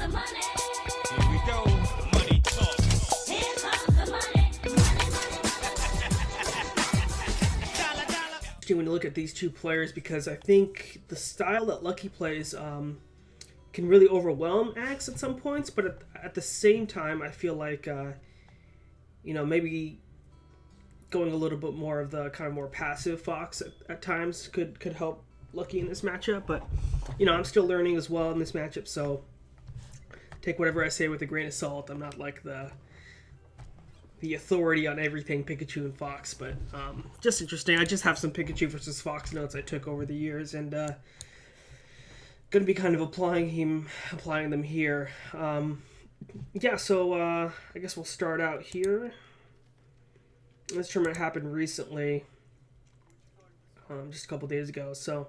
Here we go. Money talk. When you look at these two players, because I think the style that Lucky plays can really overwhelm Axe at some points, but at the same time, I feel like maybe going a little bit more of the kind of more passive Fox at times could help Lucky in this matchup. But I'm still learning as well in this matchup, so take whatever I say with a grain of salt. I'm not like the authority on everything Pikachu and Fox, but just interesting. I just have some Pikachu versus Fox notes I took over the years, and gonna be kind of applying them here. So I guess we'll start out here. This tournament happened recently, just a couple days ago. So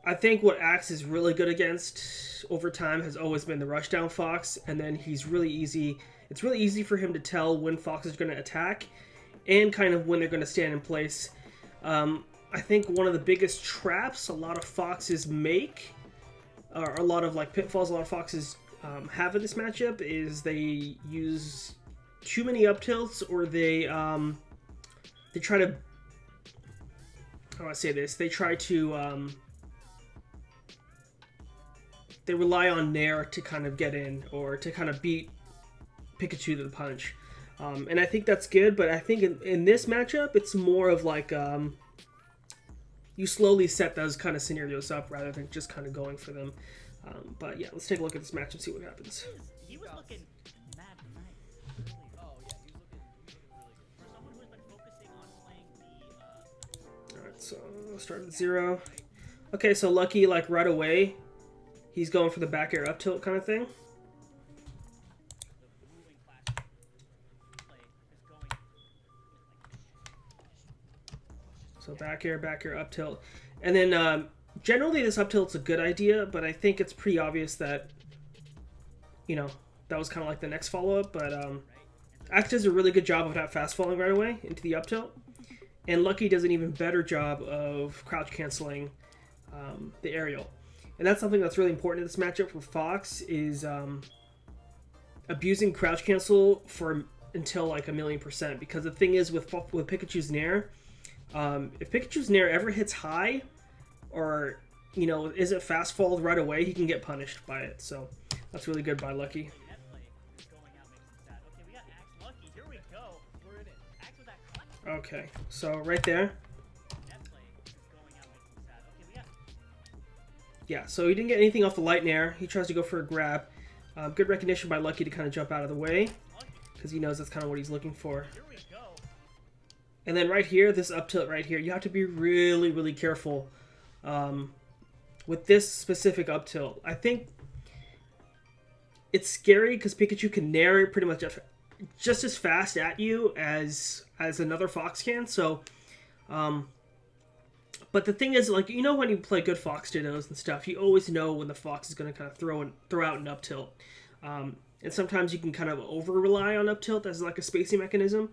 I think what Axe is really good against over time has always been the rushdown Fox, and then he's really easy. It's really easy for him to tell when Fox is going to attack and kind of when they're going to stand in place. I think one of the biggest traps a lot of Foxes make, or a lot of like pitfalls a lot of Foxes have in this matchup, is they use too many up tilts, or they try to, how do I say this? They try to they rely on Nair to kind of get in, or to kind of beat Pikachu to the punch. And I think that's good, but I think in this matchup, it's more of like you slowly set those kind of scenarios up rather than just kind of going for them. But yeah, let's take a look at this match and see what happens. He was looking mad nice. Oh yeah, he was looking really good. For someone who's been focusing on playing the Alright, so we'll start at 0. Okay, so Lucky, like right away, he's going for the back air up tilt kind of thing. So back air, up tilt. And then generally this up tilt's a good idea, but I think it's pretty obvious that, that was kind of like the next follow-up. But Axe does a really good job of not fast falling right away into the up tilt. And Lucky does an even better job of crouch canceling the aerial. And that's something that's really important in this matchup for Fox, is abusing crouch cancel until like 1,000,000%. Because the thing is with Pikachu's Nair, if Pikachu's Nair ever hits high, or isn't fast falled right away, he can get punished by it. So that's really good by Lucky. Okay, so right there. Yeah, so he didn't get anything off the light Nair. He tries to go for a grab. Good recognition by Lucky to kind of jump out of the way, because he knows that's kind of what he's looking for. And then right here, this up tilt right here, you have to be really, really careful with this specific up tilt. I think it's scary because Pikachu can Nair it pretty much just as fast at you as another Fox can. So, but the thing is, like, when you play good Fox Dittos and stuff, you always know when the Fox is going to kind of throw out an up tilt. And sometimes you can kind of over-rely on up tilt as like a spacing mechanism.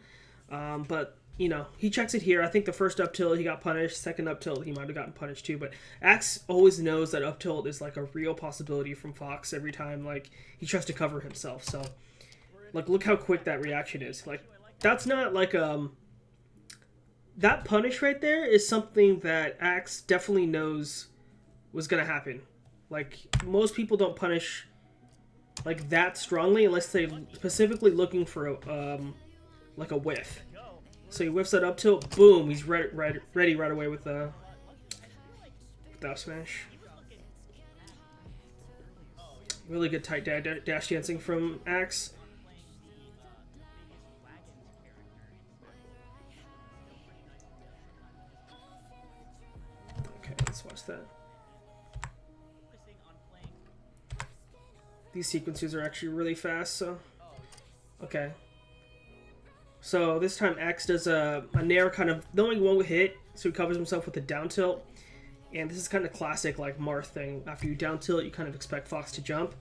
But, he checks it here. I think the first up tilt, he got punished. Second up tilt, he might have gotten punished too. But Axe always knows that up tilt is like a real possibility from Fox every time, like, he tries to cover himself. So, like, look how quick that reaction is. Like, that's not like that punish right there is something that Axe definitely knows was going to happen. Like, most people don't punish like that strongly unless they're specifically looking for like a whiff. So he whiffs that up tilt, boom, he's ready right away with the up smash. Really good tight dash dancing from Axe. Okay, let's watch that. These sequences are actually really fast, so... Okay. So this time Axe does a Nair kind of, knowing one would hit, so he covers himself with a down tilt. And this is kind of classic, like, Marth thing. After you down tilt, you kind of expect Fox to jump.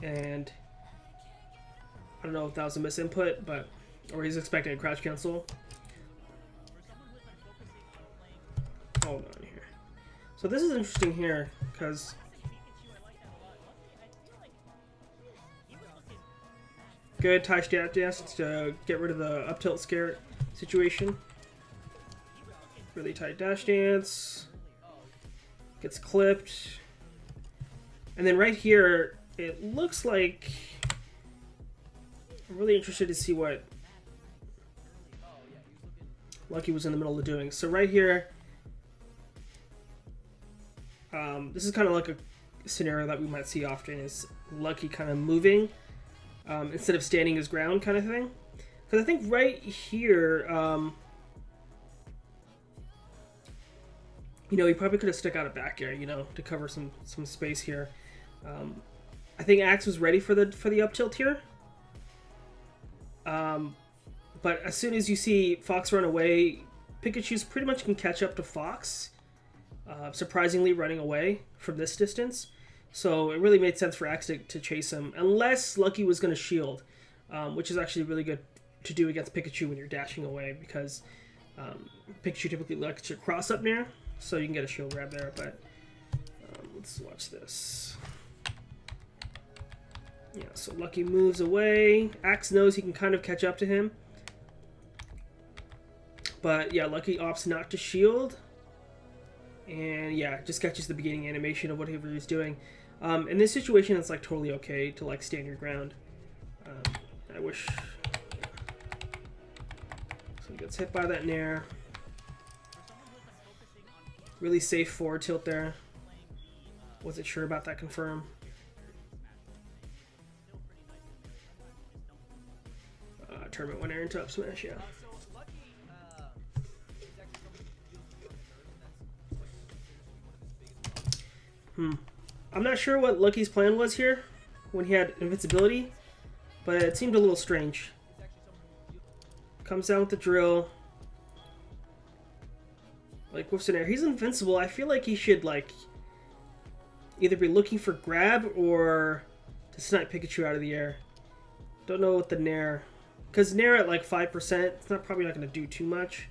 And I don't know if that was a misinput, but... Or he's expecting a crouch cancel. Hold on here. So this is interesting here, because Good touch dance to get rid of the up tilt scare situation. Really tight dash dance. Gets clipped. And then right here, it looks like... I'm really interested to see what Lucky was in the middle of doing. So right here, this is kind of like a scenario that we might see often, is Lucky kind of moving instead of standing his ground kind of thing. Because I think right here, you know, he probably could have stuck out a back air, you know, to cover some space here. I think Axe was ready for the up tilt here. But as soon as you see Fox run away, Pikachu's pretty much can catch up to Fox, surprisingly running away from this distance. So it really made sense for Axe to chase him, unless Lucky was going to shield, which is actually really good to do against Pikachu when you're dashing away, because Pikachu typically likes to cross up near, so you can get a shield grab there. But let's watch this. Yeah, so Lucky moves away. Axe knows he can kind of catch up to him. But yeah, Lucky opts not to shield. And yeah, just catches the beginning animation of whatever he's doing. In this situation, it's like totally okay to like stand your ground. I wish... So he gets hit by that Nair. Really safe forward tilt there. Wasn't sure about that confirm. Tournament winner into up smash, yeah. I'm not sure what Lucky's plan was here when he had invincibility, but it seemed a little strange. Comes down with the drill. Like, what's in there? He's invincible. I feel like he should, like, either be looking for grab or to snipe Pikachu out of the air. Don't know what the Nair... Because Nair at like 5%, it's probably not going to do too much.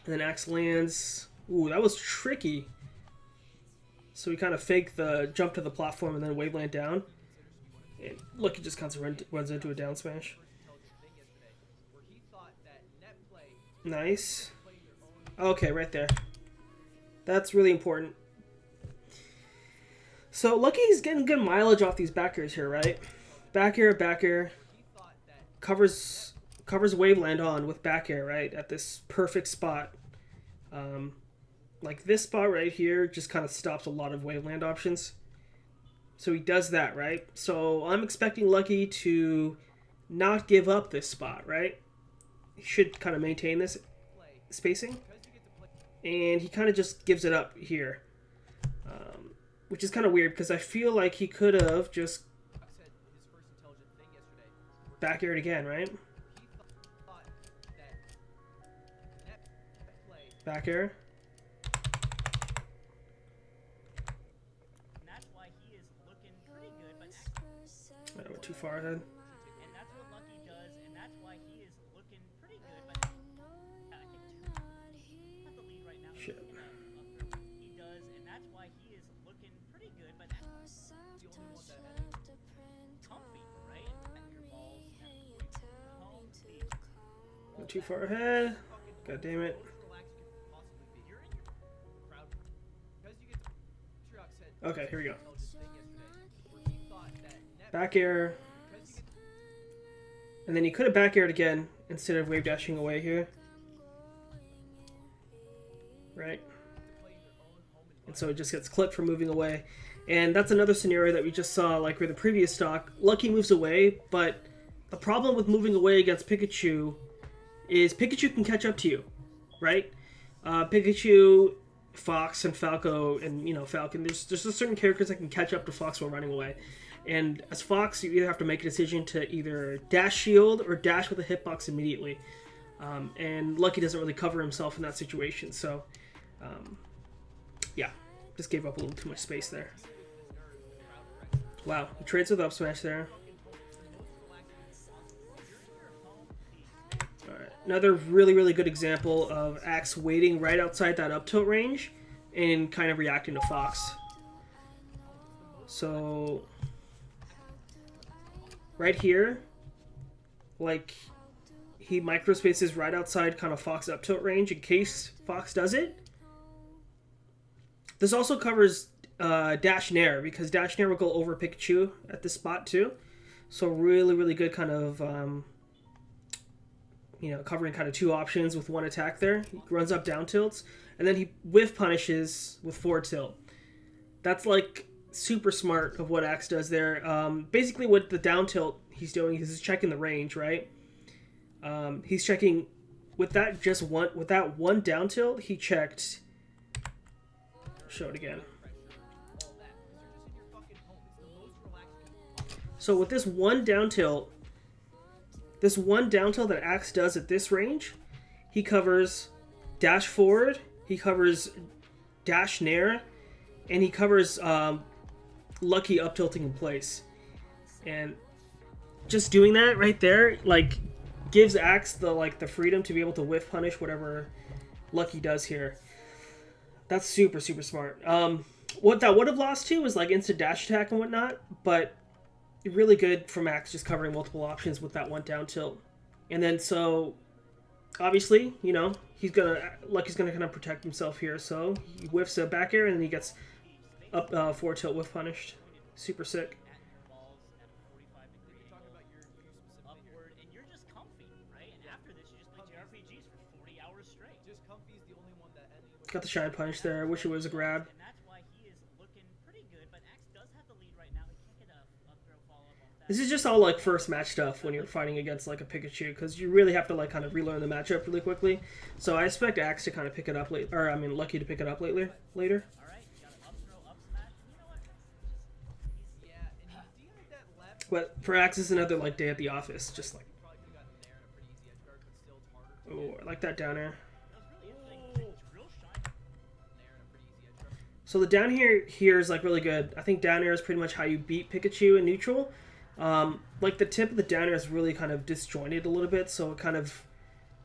And then Axe lands. Ooh, that was tricky. So he kind of faked the jump to the platform and then waveland down. And Lucky just kind of runs into a down smash. Nice. Okay, right there. That's really important. So Lucky's getting good mileage off these back airs here, right? Back air, covers waveland on with back air, right, at this perfect spot. Like this spot right here just kind of stops a lot of waveland options. So he does that, right? So I'm expecting Lucky to not give up this spot, right? He should kind of maintain this spacing. And he kind of just gives it up here. Which is kind of weird because I feel like he could have just back aired again, right? Back air. And that's why he is looking pretty good, but I went too far ahead. and that's what Lucky does, and that's why he is looking pretty good, but I think not the lead right now. Shit. He does, and that's why he is looking pretty good, but the only one that comfy, right? And your balls comfy. Went too far ahead. God damn it. Okay, here we go. Back air. And then he could have back aired again instead of wave dashing away here. Right? And so it just gets clipped for moving away. And that's another scenario that we just saw, like with the previous stock. Lucky moves away, but the problem with moving away against Pikachu is Pikachu can catch up to you, right? Pikachu, Fox, and Falco, and Falcon. There's just certain characters that can catch up to Fox while running away. And as Fox, you either have to make a decision to either dash shield or dash with a hitbox immediately. And Lucky doesn't really cover himself in that situation, so yeah, just gave up a little too much space there. Wow, he trades with up smash there. Alright, another really good example of Axe waiting right outside that up tilt range and kind of reacting to Fox. So right here, like, he microspaces right outside kind of Fox up tilt range in case Fox does it. This also covers dash nair, because dash nair will go over Pikachu at this spot too. So really, really good kind of, you know, covering kind of two options with one attack there. He runs up down tilts, and then he whiff punishes with forward tilt. That's like super smart of what Axe does there. Basically what the down tilt he's doing is he's checking the range, right? He's checking with that one down tilt, he checked. Show it again. So with this one down tilt that Axe does at this range, he covers dash forward, he covers dash nair, and he covers lucky up tilting in place. And just doing that right there, like, gives Axe the freedom to be able to whiff punish whatever Lucky does here. That's super, super smart. What that would have lost to is like instant dash attack and whatnot, but really good from Axe just covering multiple options with that one down tilt. And then so obviously, you know, Lucky's gonna kind of protect himself here, so he whiffs a back air and then he gets up forward tilt whiff punished. Super sick. Got the shine punch there. I wish it was a grab. This is just all like first match stuff when you're fighting against like a Pikachu, because you really have to like kind of relearn the matchup really quickly. So I expect Axe to kind of pick it up later, or I mean Lucky to pick it up later. But for Axe, it's another like day at the office, just like. Oh, I like that down air. So the down here is like really good. I think down air is pretty much how you beat Pikachu in neutral. Like the tip of the down air is really kind of disjointed a little bit, so it kind of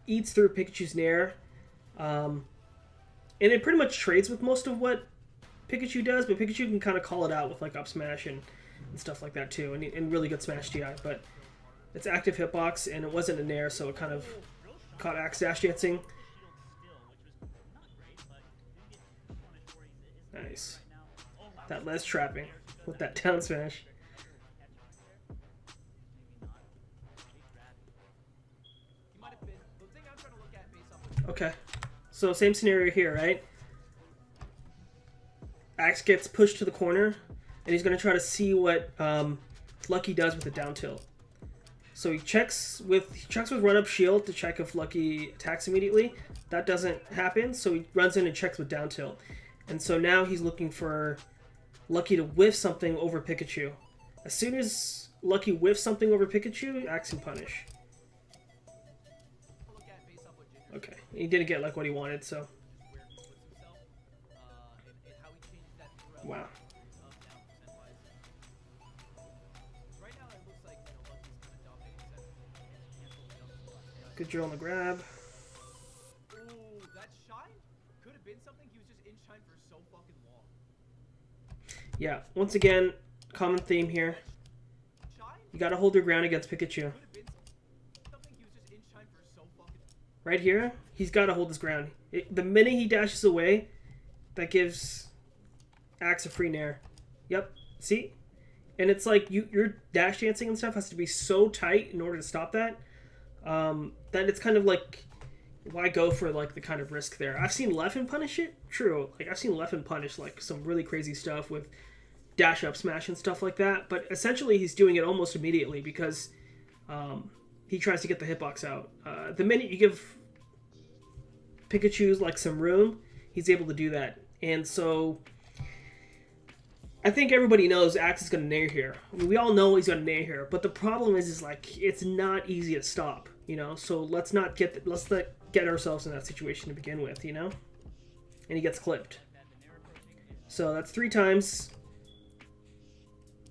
eats through Pikachu's nair. And it pretty much trades with most of what Pikachu does, but Pikachu can kind of call it out with like up smash and stuff like that too, and really good smash DI. But it's active hitbox, and it wasn't a nair, so it kind of caught Axe dash dancing. Nice. That less trapping with that down smash. Okay. So same scenario here, right? Axe gets pushed to the corner, and he's going to try to see what Lucky does with the down tilt. So he checks with run up shield to check if Lucky attacks immediately. That doesn't happen, so he runs in and checks with down tilt. And so now he's looking for Lucky to whiff something over Pikachu. As soon as Lucky whiffs something over Pikachu, Axe can punish. Okay, he didn't get like what he wanted, so. Wow. Good drill on the grab. Yeah, once again, common theme here. You gotta hold your ground against Pikachu. Right here, he's gotta hold his ground. The minute he dashes away, that gives Axe a free nair. Yep, see? And it's like, your dash dancing and stuff has to be so tight in order to stop that, that it's kind of like, why go for like the kind of risk there? I've seen Leffen punish it, true. Like I've seen Leffen punish like some really crazy stuff with dash up smash and stuff like that. But essentially, he's doing it almost immediately because he tries to get the hitbox out. The minute you give Pikachu's like some room, he's able to do that. And so I think everybody knows Axe is going to nair here. I mean, we all know he's going to nair here, but the problem is like it's not easy to stop, you know. So let's not get ourselves in that situation to begin with, you know. And he gets clipped. So that's 3 times.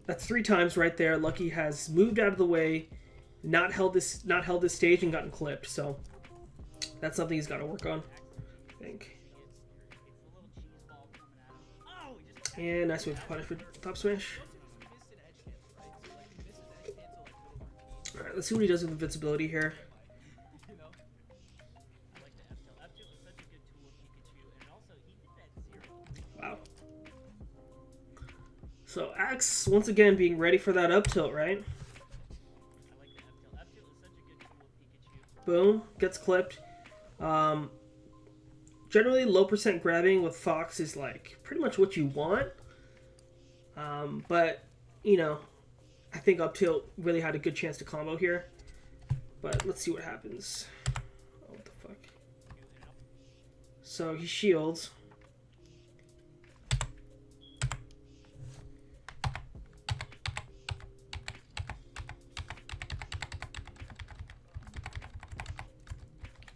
That's 3 times right there. Lucky has moved out of the way, not held this stage, and gotten clipped. So that's something he's got to work on, I think. And nice move to punish with top smash. let's see what he does with invincibility here. I like the F tilt. F tilt is such a good tool with Pikachu, and also he did that 0. Wow. So Axe once again being ready for that up tilt, right? I like the F tilt. F tilt is such a good tool with Pikachu. Boom, gets clipped. Generally, low percent grabbing with Fox is like pretty much what you want. But you know, I think up tilt really had a good chance to combo here. But let's see what happens. Oh, what the fuck? So he shields.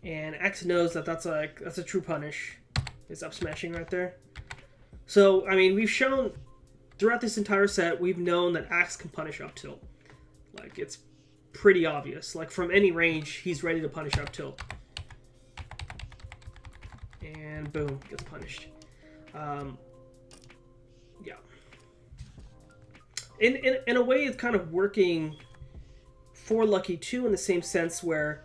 And X knows that that's a true punish. Is up smashing right there. So I mean, we've shown throughout this entire set, we've known that Axe can punish up tilt. Like it's pretty obvious. Like from any range, he's ready to punish up tilt. And boom, gets punished. Yeah. In a way, it's kind of working for Lucky too, in the same sense where.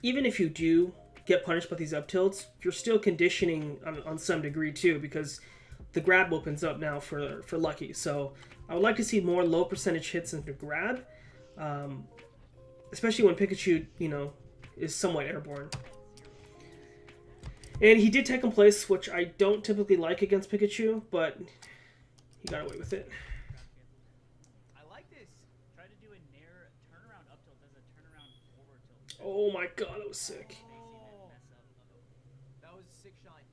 Even if you do get punished by these up tilts, you're still conditioning on some degree too, because the grab opens up now for Lucky. So I would like to see more low percentage hits into grab, especially when Pikachu, you know, is somewhat airborne. And he did take him place, which I don't typically like against Pikachu, but he got away with it. Oh my god, that was sick. That was sick shine.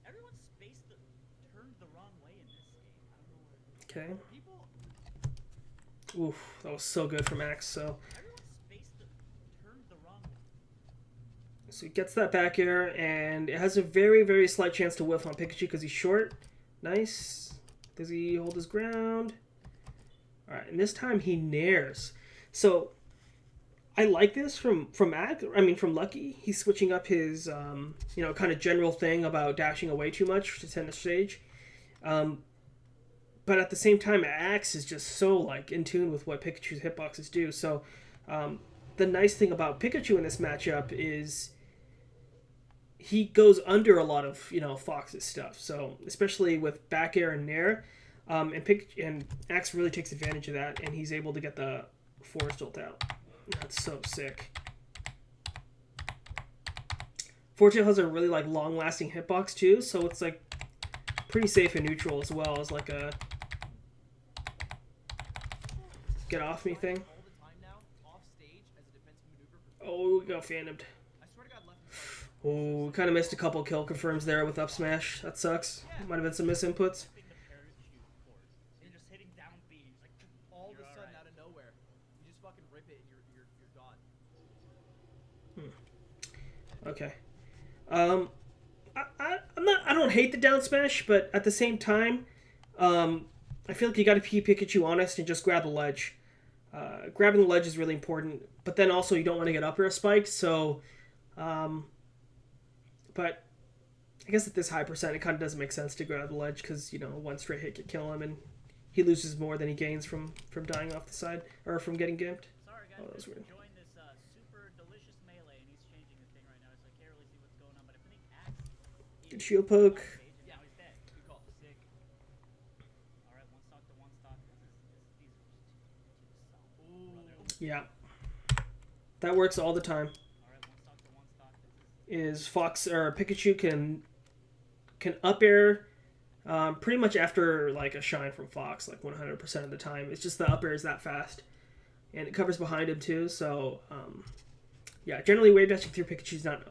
Everyone's space turned the wrong way in this game. I don't know what. Okay. Oof, that was so good from Axe. So he gets that back air, and it has a very, very slight chance to whiff on Pikachu because he's short. Nice. Does he hold his ground? All right, and this time he nairs. So I like this from Lucky. He's switching up his, you know, kind of general thing about dashing away too much to center stage. But at the same time, Axe is just so, like, in tune with what Pikachu's hitboxes do. So the nice thing about Pikachu in this matchup is he goes under a lot of, you know, Fox's stuff. So especially with back air and nair, and Axe really takes advantage of that, and he's able to get the force jolt out. That's so sick. Fortune has a really like long-lasting hitbox too, so it's like pretty safe and neutral as well as like a get off me thing. Oh, we got phantomed. Oh, we kind of missed a couple kill confirms there with up smash. That sucks. Might have been some misinputs. Okay. I don't hate the down smash, but at the same time, I feel like you got to keep Pikachu honest and just grab the ledge. Grabbing the ledge is really important, but then also you don't want to get up air spiked. So, but I guess at this high percent, it kind of doesn't make sense to grab the ledge because you know one straight hit could kill him, and he loses more than he gains from dying off the side or from getting gimped. Sorry guys, oh, that was weird. Good shield poke. Yeah. That works all the time. Is Fox or Pikachu can up air pretty much after like a shine from Fox, like 100% of the time. It's just the up air is that fast. And it covers behind him too, so yeah, generally wave dashing through Pikachu's not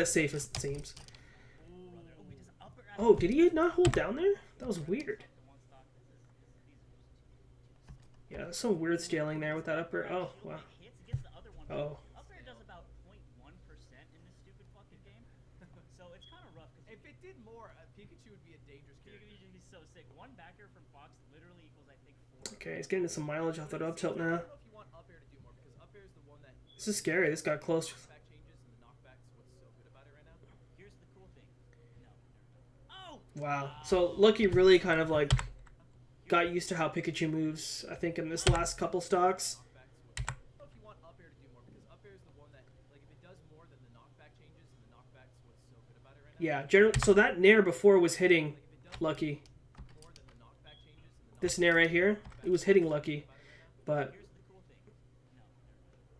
as safe as it seems. Oh, did he not hold down there? That was weird. Yeah, there's some weird scaling there with that upper. Oh, wow. Oh. Upper does about 0.1% in this stupid fucking game. So it's kind of rough. If it did more, Pikachu would be a dangerous character. Pikachu would be so sick. One backer from Fox literally equals, I think, 4. Okay, he's getting some mileage off that up tilt now. I don't know if you want up air to do more because up air is the one that. This is scary. This got close. Knockback changes and the knockback is what's so good about it right now. Here's the cool thing. No. Oh. Wow. So Lucky really kind of like got used to how Pikachu moves, I think, in this last couple stocks. I don't know if you want up air to do more because up air is the one that, like, if it does more, then the knockback changes, and the knockback's what's so good about it right now. Yeah, so that Nair before was hitting Lucky. More than the knockback changes, and the This Nair right here, it was hitting Lucky, but Here's the cool thing. No.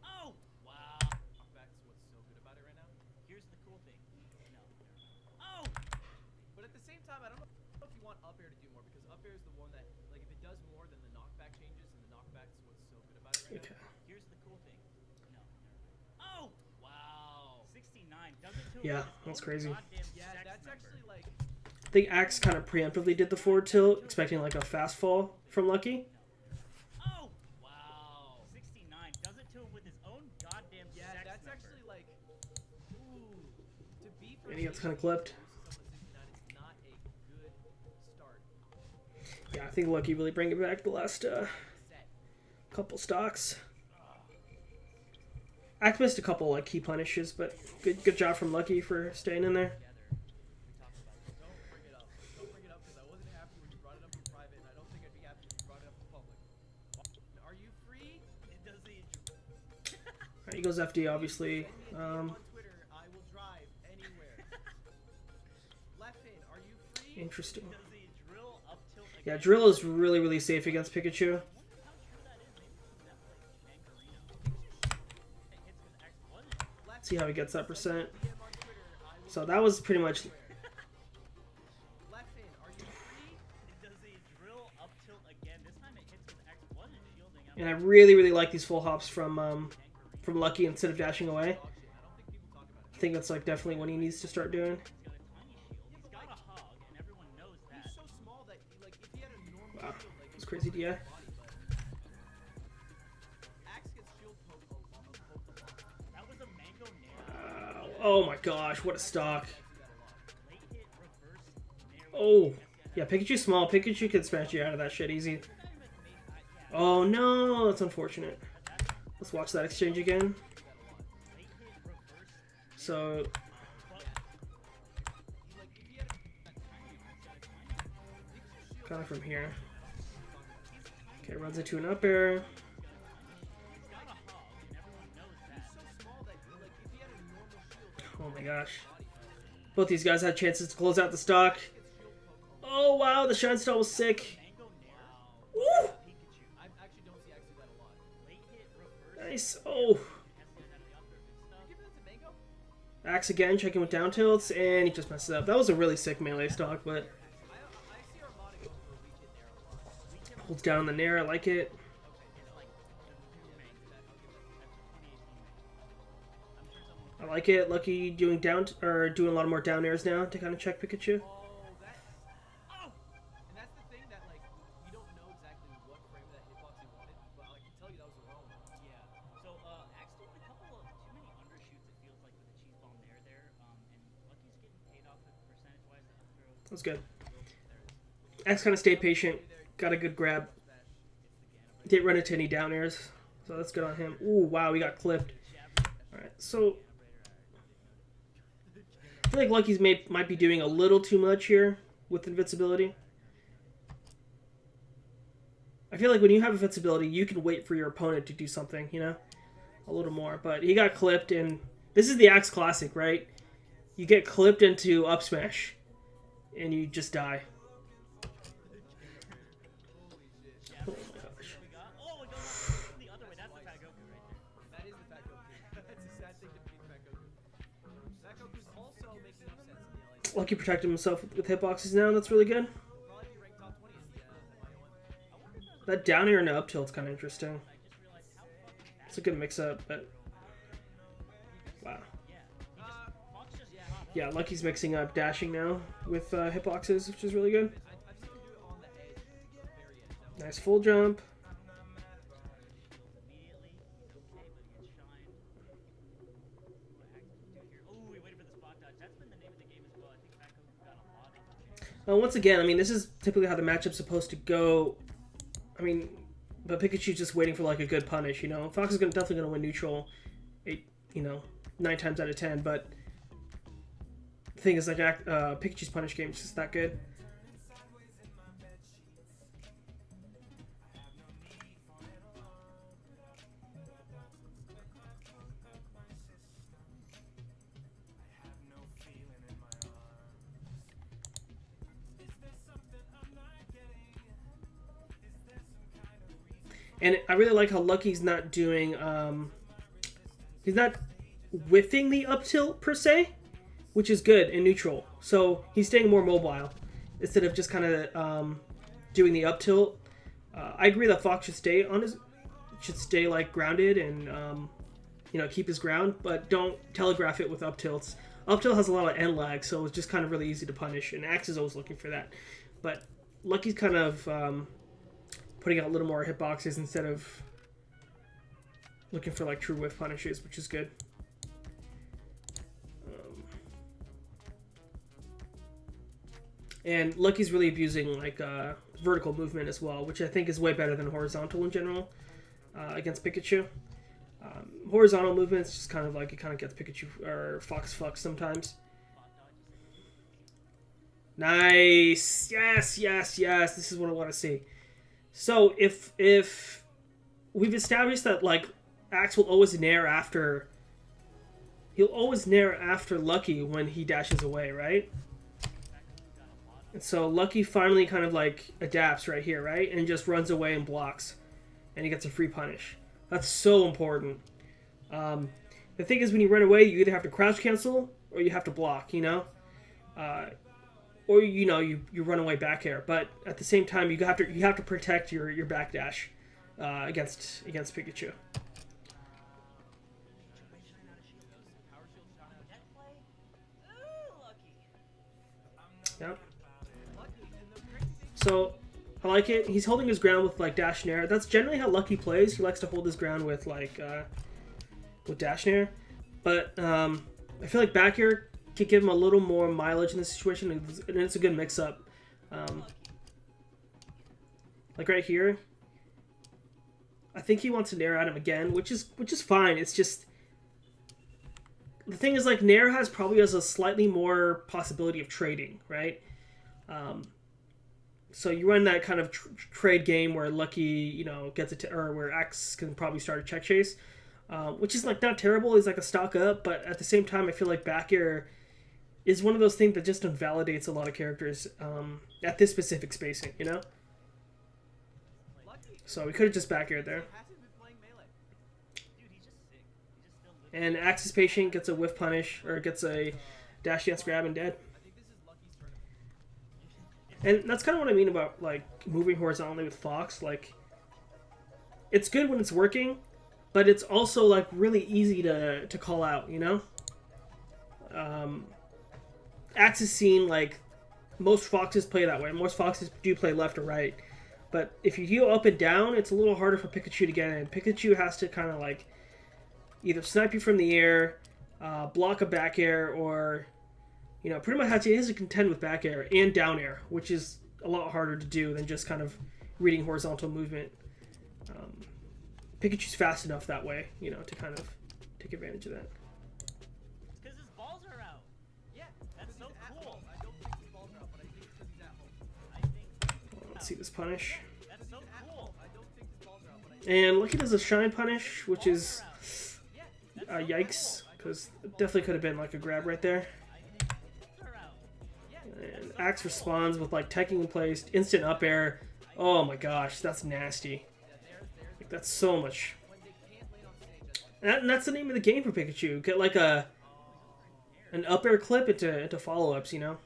Oh! Wow. knockback's what's so good about it right now. Here's the cool thing. No. Oh! But at the same time, I don't know if you want up air to do more because up air is the one that, like, if it does more, then the knockback changes, and the knockback's what's so good about it right okay. now. Here's the cool thing. No. Oh! Wow. 69 does it to Yeah, his that's own crazy. goddamn Yeah, sex that's member. actually like. I think Axe kind of preemptively did the forward tilt, expecting like a fast fall from Lucky. Oh! Wow. 69 does it to him with his own goddamn Yeah, sex that's member. actually like. Ooh. To be And he gets kind of clipped. versus someone 69 is not a good start. Yeah, I think Lucky really bring it back the last Set. couple stocks. Axe missed a couple like key punishes, but good job from Lucky for staying in there. Don't bring it up. Don't bring it up because I wasn't happy when you brought it up in private, and I don't think I'd be happy when you brought it up in public. Are you free? It does the Alright, he goes FD obviously. On Twitter, I will drive anywhere. Left hand, are you free? Interesting. does the drill up tilt again. Yeah, Drill is really safe against Pikachu. I wonder how true that is. Maybe this is Netplay. Shankarino. It hits his X wasn't. See how he gets that percent. DM on Twitter, I will So that was pretty much. Left hand, are you free? It does the drill up tilt again. This time it hits his X wasn't shielding. And I really like these full hops from Lucky instead of dashing away. Dog shit. I don't think people talk about it. I think that's like definitely what he needs to start doing. He's got a tiny shield. He's got a hog, and everyone knows that. He's so small that, like, if he had a normal Wow, shield, like, that's crazy, DI. body, but Axe gets shield poked a lot. That was a mango nair. Oh my gosh, what a stock. Late hit reverse nair. Oh, yeah, Pikachu's small. Pikachu can smash you out of that shit easy. Oh no, that's unfortunate. Let's watch that exchange again. So, kind of from here. Okay, runs into an up air. Oh my gosh. Both these guys had chances to close out the stock. Oh wow, the Shine Stall was sick. Woo! I actually don't see Axe do that a lot. Nice. Oh. You giving that to Mango? Axe again, checking with down tilts, and he just messes up. That was a really sick melee stock, but I see Armada go for a weak hit there a lot. holds down on the Nair. I like it. I like it. Lucky doing doing a lot of more down airs now to kind of check Pikachu. And that's the thing that, like, we don't know exactly what frame that hitbox he wanted, but I can tell you that was the wrong one. Yeah. So, Axe doing a couple of too many undershoots, it feels like, with the cheese bomb there. And Lucky's getting paid off percentage-wise to up throw. That was good. Axe kind of stayed patient. Got a good grab. Didn't run into any down airs, so that's good on him. Ooh, wow, we got clipped. Alright, so I feel like Lucky's might be doing a little too much here with invincibility. I feel like when you have invincibility, you can wait for your opponent to do something, you know? A little more. But he got clipped, and this is the Axe Classic, right? You get clipped into up smash, and you just die. Oh my gosh. Oh, it goes the other way. That's the Fat Goku right there. That is the Fat Goku. That's a sad thing to be Fat Goku. Fat Goku's also making up sense in the LA. Lucky protected himself with hitboxes now. That's really good. Probably be ranked top 20 in the MIA1. That down air and up tilt's kind of interesting. It's a good mix-up, but wow. Yeah, Lucky's mixing up dashing now with hitboxes, which is really good. I've seen him do it on the edge, very edge. Nice full jump. Once again, I mean, this is typically how the matchup's supposed to go. I mean, but Pikachu's just waiting for like a good punish, you know. Fox is definitely gonna win neutral, 9 times out of 10. But the thing is, like, Pikachu's punish game is just that good. And I really like how Lucky's not doing, he's not whiffing the up tilt per se, which is good in neutral. So he's staying more mobile instead of just kind of doing the up tilt. I agree that Fox should stay like grounded and you know, keep his ground, but don't telegraph it with up tilts. Up tilt has a lot of end lag, so it's just kind of really easy to punish, and Axe is always looking for that. But Lucky's kind of putting out a little more hitboxes instead of looking for like true whiff punishes, which is good. And Lucky's really abusing like vertical movement as well, which I think is way better than horizontal in general against Pikachu. Horizontal movement is just kind of like it kind of gets Pikachu or Fox fucked sometimes. Nice, yes, yes, yes. This is what I want to see. So if we've established that like Axe will always nair after, he'll always nair after Lucky when he dashes away, right? And so Lucky finally kind of like adapts right here, right? And just runs away and blocks. And he gets a free punish. That's so important. The thing is, when you run away, you either have to crouch cancel or you have to block, you know? Or, you know, you run away back air. But at the same time, you have to protect your back dash against Pikachu. Yep. So, I like it. He's holding his ground with, like, Dash Nair. That's generally how Lucky plays. He likes to hold his ground with, like, with Dash Nair. But, I feel like back air could give him a little more mileage in this situation, and it's a good mix-up. Like right here, I think he wants to Nair at him again, which is fine. It's just... The thing is, like, Nair probably has a slightly more possibility of trading, right? So you run that kind of trade game where Lucky, you know, gets it to, or where X can probably start a check chase, which is like not terrible. He's like a stock up, but at the same time, I feel like back air is one of those things that just invalidates a lot of characters at this specific spacing, you know. So we could have just back aired there. And Axe's patient gets a whiff punish or gets a dash dance grab and dead. And that's kind of what I mean about, like, moving horizontally with Fox. Like, it's good when it's working, but it's also, like, really easy to call out, you know? Axe is seen, like, most Foxes play that way. Most Foxes do play left or right. But if you heal up and down, it's a little harder for Pikachu to get in. Pikachu has to kind of, like, either snipe you from the air, block a back air, or... You know, pretty much has to contend with back air and down air, which is a lot harder to do than just kind of reading horizontal movement. Pikachu's fast enough that way, you know, to kind of take advantage of that. Because his balls are out. Yeah, that's so cool. I don't think his balls are out, but I think it's because he's at home. Let's see this punish. That's so cool. I don't think his balls are out, but And Lucky does a shine punish, which is yikes, because it definitely could have been like a grab right there. And Axe responds with like teching in place, instant up air. Oh my gosh, that's nasty. Like, that's so much. And that's the name of the game for Pikachu. Get like an up air clip into follow-ups, you know?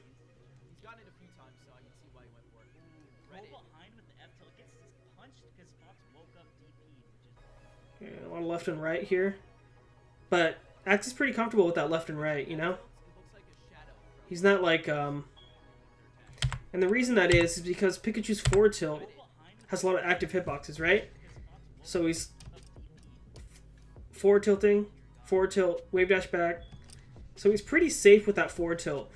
he's gotten it a few times, so I can see why he went for it. Roll behind with the F till it gets punched because Fox woke up DP, which is... Yeah, a lot of left and right here. But Axe is pretty comfortable with that left and right, you know? It looks like a shadow from He's not like, And the reason that is because Pikachu's forward tilt has a lot of active hitboxes, right? So he's forward tilting, forward tilt, wave dash back. So he's pretty safe with that forward tilt.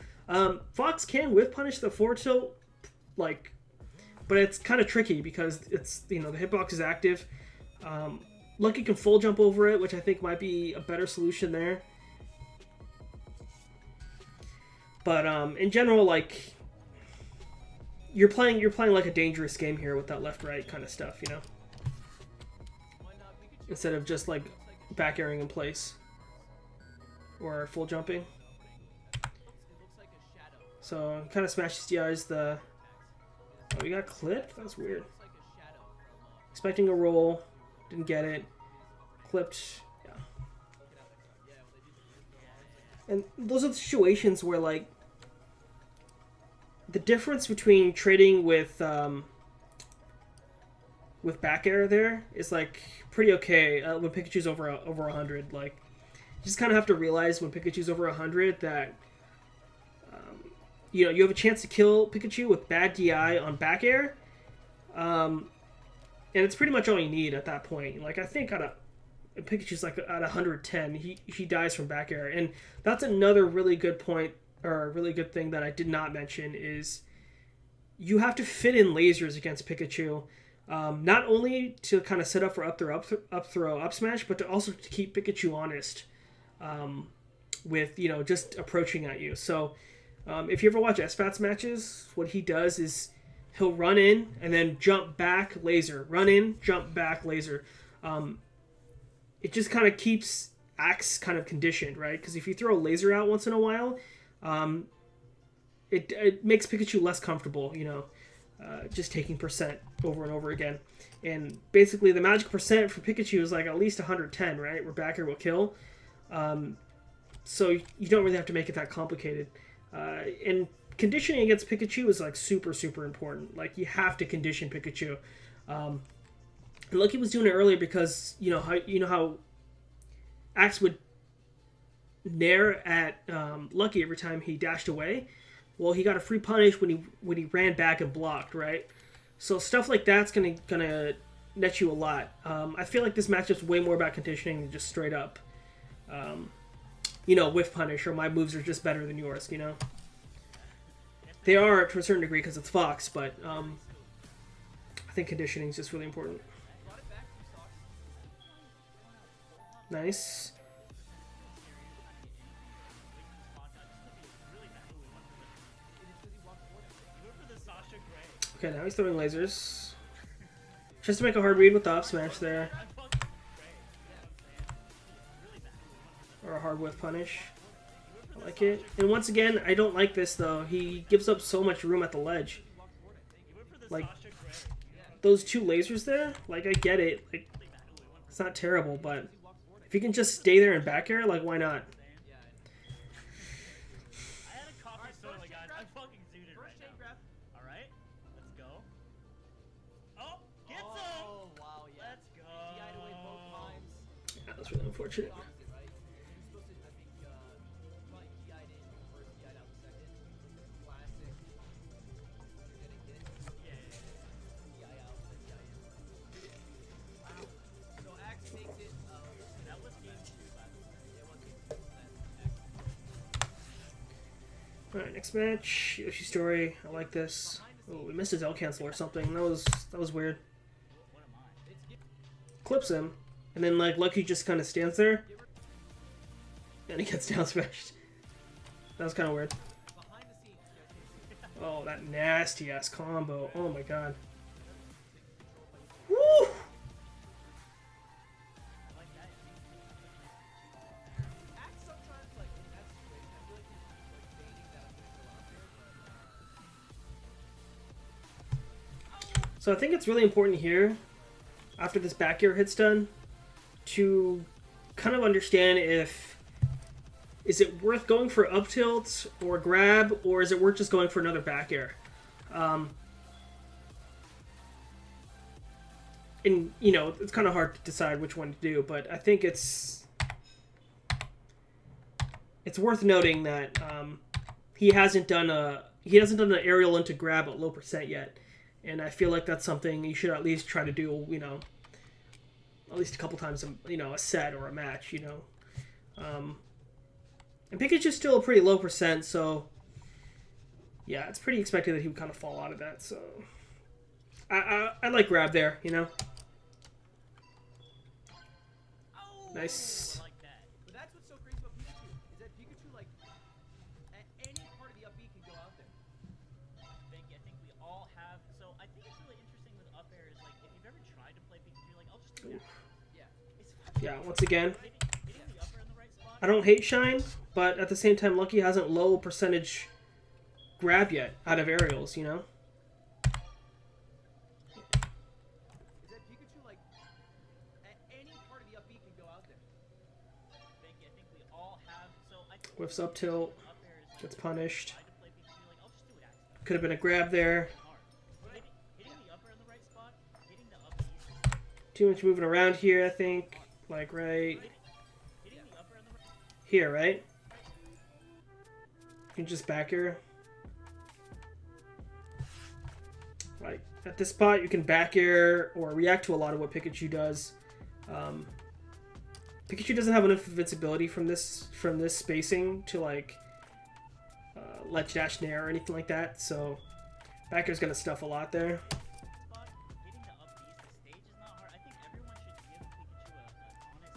Fox can whiff punish the forward tilt, like, but it's kind of tricky because it's, you know, the hitbox is active. Lucky can full jump over it, which I think might be a better solution there. But in general, like, you're playing like a dangerous game here with that left-right kind of stuff, you know? Instead of just like back airing in place or full jumping. So kind of smashes the eyes. Oh, we got clipped? That's weird. Expecting a roll. Didn't get it. Clipped. Yeah. And those are the situations where, like, the difference between trading with back air there is, like, pretty okay when Pikachu's over 100. Like, you just kind of have to realize when Pikachu's over 100 that, you know, you have a chance to kill Pikachu with bad DI on back air. And it's pretty much all you need at that point. Like, I think Pikachu's like at 110, he dies from back air. And that's another really good point, or a really good thing that I did not mention, is you have to fit in lasers against Pikachu. Not only to kind of set up for up throw, up smash, but to also to keep Pikachu honest with, you know, just approaching at you. So if you ever watch SFAT's matches, what he does is he'll run in and then jump back, laser. Run in, jump back, laser. It just kind of keeps Axe kind of conditioned, right? Because if you throw a laser out once in a while, it makes Pikachu less comfortable, you know, just taking percent over and over again. And basically the magic percent for Pikachu is like at least 110, right? Where back air will kill. So you don't really have to make it that complicated. And conditioning against Pikachu is like super, super important. Like, you have to condition Pikachu. And Lucky was doing it earlier because you know how Axe would nair at Lucky every time he dashed away. Well, he got a free punish when he ran back and blocked, right? So stuff like that's gonna net you a lot. I feel like this matchup's way more about conditioning than just straight up, you know, whiff punish, or my moves are just better than yours. You know, they are to a certain degree because it's Fox, but I think conditioning is just really important. Nice. Okay, now he's throwing lasers. Just to make a hard read with the up smash there. Or a hard whiff punish. I like it. And once again, I don't like this though. He gives up so much room at the ledge. Like, those two lasers there, like, I get it. Like, it's not terrible, but if you can just stay there and back air, like, why not? I had a coffee soda, guys. I'm fucking zooted right now. Alright, let's go. Oh, get some! Oh, wow, yeah. Let's go. DI'd away both times. Yeah, that's really unfortunate. Opposite, right? You're supposed to, I think, probably DI'd in first, DI'd out second. Classic. You're getting hit. Yeah. DI out, then DI in. Wow. So Axe takes it. That was game 2, by the way. It was game 2. Axe. Alright, next match. Yoshi Story. I like this. Oh, we missed his L cancel or something. That was weird. What am I? Clips him, and then like Lucky just kind of stands there, and he gets down smashed. That was kind of weird. Behind the scenes, Oh, that nasty ass combo. Oh my god. Woo! Axe sometimes, like, in that situation, I feel like he's like baiting that official out there, but So I think it's really important here, after this back air hit's done, to kind of understand is it worth going for up tilt or grab, or is it worth just going for another back air? And, you know, it's kind of hard to decide which one to do, but I think it's worth noting that he hasn't done an aerial into grab at low percent yet, and I feel like that's something you should at least try to do, you know, at least a couple times, you know, a set or a match, you know. And Pikachu's still a pretty low percent, so yeah, it's pretty expected that he would kind of fall out of that. So I like grab there, you know. Nice. Like that. But that's what's so crazy about Pikachu, is that Pikachu, like, at any part of the up B can go out there. I think we all have. So I think it's really interesting with up air is, like, if you've ever tried to play Pikachu, you're like, I'll just do that. Yeah. It's fucking Yeah, once again, hitting the up air in the right spot. I don't hate Shine, but at the same time, Lucky hasn't low percentage grab yet out of aerials, you know. Is that Pikachu, like, Whiffs up tilt. Up air is Gets punished. try to play Pikachu, like, I'll just do it Axe. Could have been a grab there. Hard. Hitting the up air in the right spot, hitting the up east, Too much moving around here, I think. Like right hitting the up air in the right. here, right? You can just back air. Like at this spot, you can back air or react to a lot of what Pikachu does. Pikachu doesn't have enough invincibility from this spacing to like ledge dash nair or anything like that. So back air's gonna stuff a lot there. Spot, hitting the up east, the stage is not hard. I think everyone should give Pikachu an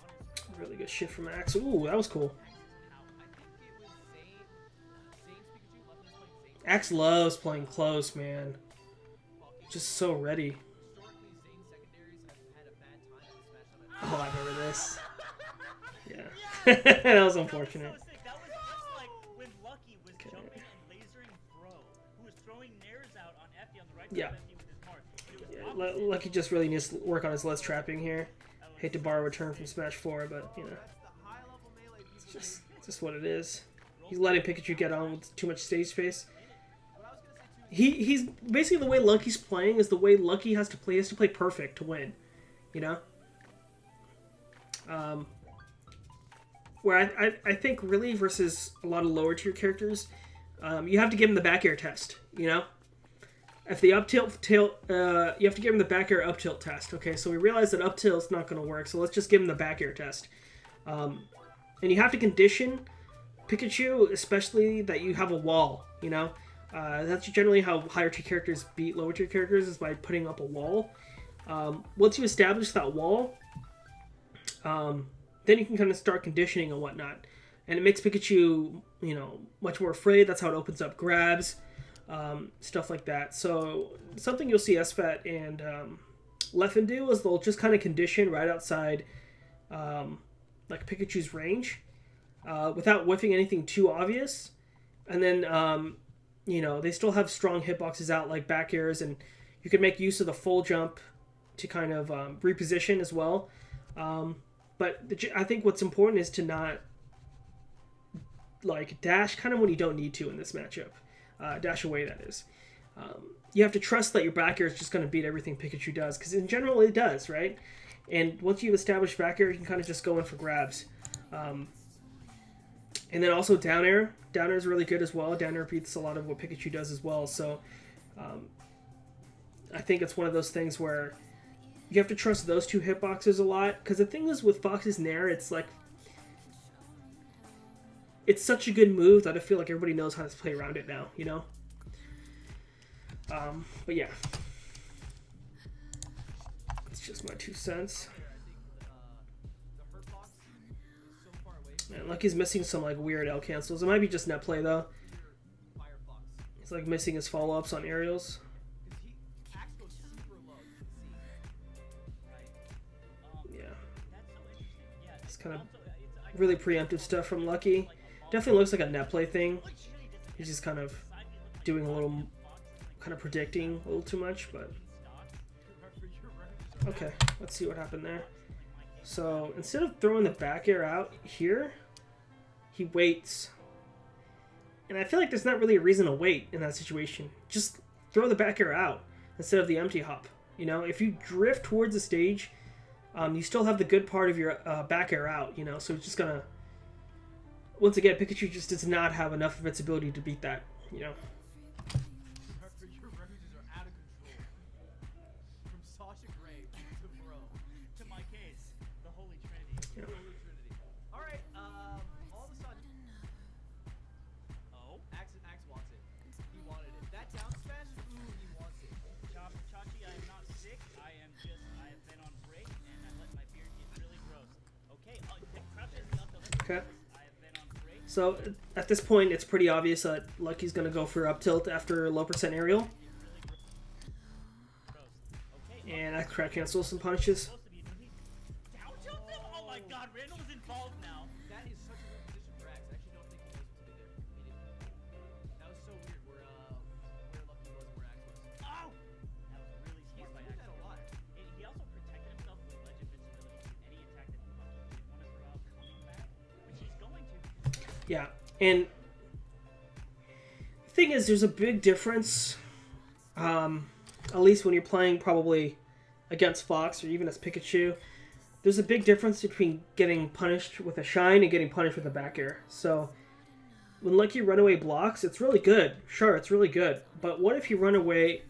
honest Really good shit from Axe. Ooh, that was cool. Axe loves playing close, man. Just so ready. Oh, I remember this. Yeah. That was unfortunate. So sick. That was just like when Lucky was jumping and lasering Bro, who was throwing nairs out on Effie on the right side Yeah. of Effie with his mark. It was Yeah, opposite. Lucky just really needs to work on his less trapping here. Hate to borrow a term from Smash 4, but you know, it's just what it is. He's letting Pikachu get on with too much stage space. He's basically the way Lucky's playing is the way Lucky has to play. He has to play perfect to win, you know. Where I think really versus a lot of lower tier characters, you have to give him the back air test, you know. If the up tilt, you have to give him the back air up tilt test. Okay, so we realize that up tilt's not going to work, so let's just give him the back air test. And you have to condition Pikachu, especially that you have a wall, you know. That's generally how higher tier characters beat lower tier characters, is by putting up a wall. Once you establish that wall, then you can kind of start conditioning and whatnot. And it makes Pikachu, you know, much more afraid. That's how it opens up grabs, stuff like that. So something you'll see SFAT and Leffen do is they'll just kind of condition right outside like Pikachu's range without whiffing anything too obvious. And then, you know, they still have strong hitboxes out like back airs, and you can make use of the full jump to kind of reposition as well. But I think what's important is to not like dash kind of when you don't need to in this matchup. Dash away, that is. You have to trust that your back air is just going to beat everything Pikachu does, because in general it does, right? And once you've established back air, you can kind of just go in for grabs. And then also down air. Down air is really good as well. Down air beats a lot of what Pikachu does as well. So I think it's one of those things where you have to trust those two hitboxes a lot. Because the thing is with Fox's Nair, it's like, it's such a good move that I feel like everybody knows how to play around it now, you know? But yeah. It's just my 2 cents. Man, Lucky's missing some like weird L cancels. It might be just Netplay though. He's like missing his follow-ups on aerials. Yeah. It's kind of really preemptive stuff from Lucky. Definitely looks like a Netplay thing. He's just kind of doing a little, kind of predicting a little too much, but okay. Let's see what happened there. So instead of throwing the back air out here, he waits. And I feel like there's not really a reason to wait in that situation. Just throw the back air out instead of the empty hop. You know, if you drift towards the stage, you still have the good part of your back air out, you know, so it's just gonna... Once again, Pikachu just does not have enough of its ability to beat that, you know. Okay. So at this point, it's pretty obvious that Lucky's going to go for up tilt after low percent aerial. And I crack cancel some punishes. Oh my god, Randall was involved now. That is such a weird position for Axe. I actually don't think he knows what to do there. That was so weird where Lucky was where Axe was. Oh! That was really smart by Axe. That a lot. And he also protected himself with ledge invincibility to any attack that Lucky didn't want to throw out coming back, which he's going to. Yeah, and the thing is, there's a big difference, at least when you're playing probably against Fox or even as Pikachu. There's a big difference between getting punished with a shine and getting punished with a back air. So when Lucky Runaway blocks, it's really good. Sure, it's really good. But what if you ran away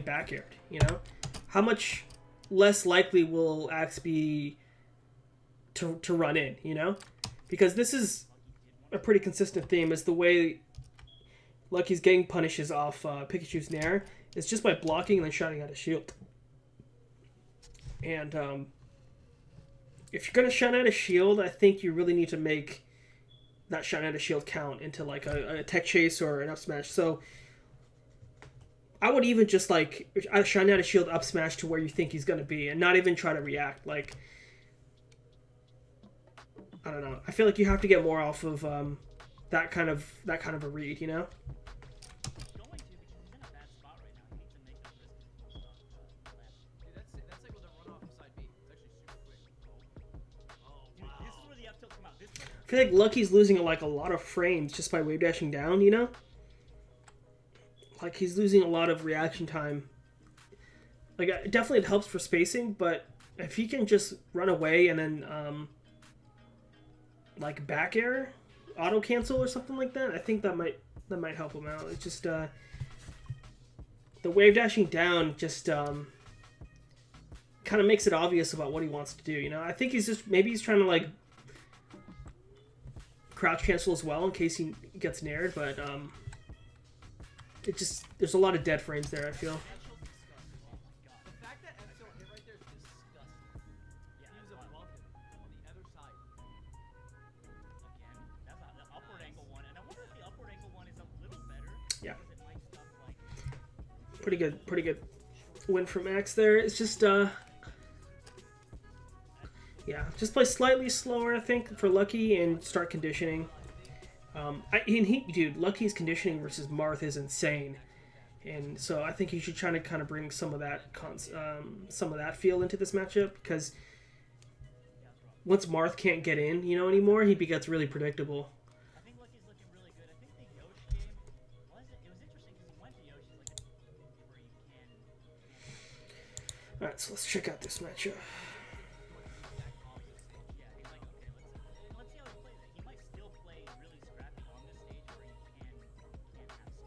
back aired, you know? How much less likely will Axe be to run in, you know? Because this is a pretty consistent theme, is the way Lucky's getting punishes off Pikachu's Nair is just by blocking and then shouting out a shield. And if you're going to shine out a shield, I think you really need to make that shine out a shield count into like a tech chase or an up smash. So I would even just like shine out a shield up smash to where you think he's going to be and not even try to react. Like, I don't know. I feel like you have to get more off of that kind of a read, you know? Going to, because he's in a bad spot right now. He needs to make those risky moves on That's like with the runoff of side B. It's actually super quick. Oh, Dude, this is where the up tilt come out. This is I feel like Lucky's losing like a lot of frames just by wave dashing down, you know? Like he's losing a lot of reaction time. Like definitely it helps for spacing, but if he can just run away and then like back air, auto cancel or something like that, I think that might help him out. It's just the wave dashing down just kind of makes it obvious about what he wants to do, you know? I think maybe he's trying to like crouch cancel as well in case he gets nared, but there's a lot of dead frames there, I feel. The fact that Epsilon hit right there is disgusting. Yeah, He was that's above him on the other side. again. That's not the upward angle one, and I wonder if the upward angle one is a little better. Yeah. Because it might stuff like Pretty good win from Max there. It's just yeah, just play slightly slower, I think, for Lucky and start conditioning. Dude, Lucky's conditioning versus Marth is insane, and so I think he should try to kind of bring some of that feel into this matchup, because once Marth can't get in, you know, anymore, he gets really predictable. I think Lucky's looking really good. I think the Yoshi game was interesting because he went to Yoshi like where you can. All right, so let's check out this matchup. Yeah, he's like, okay, let's see how he plays it. He might still play really scrappy on this stage where you can't have space.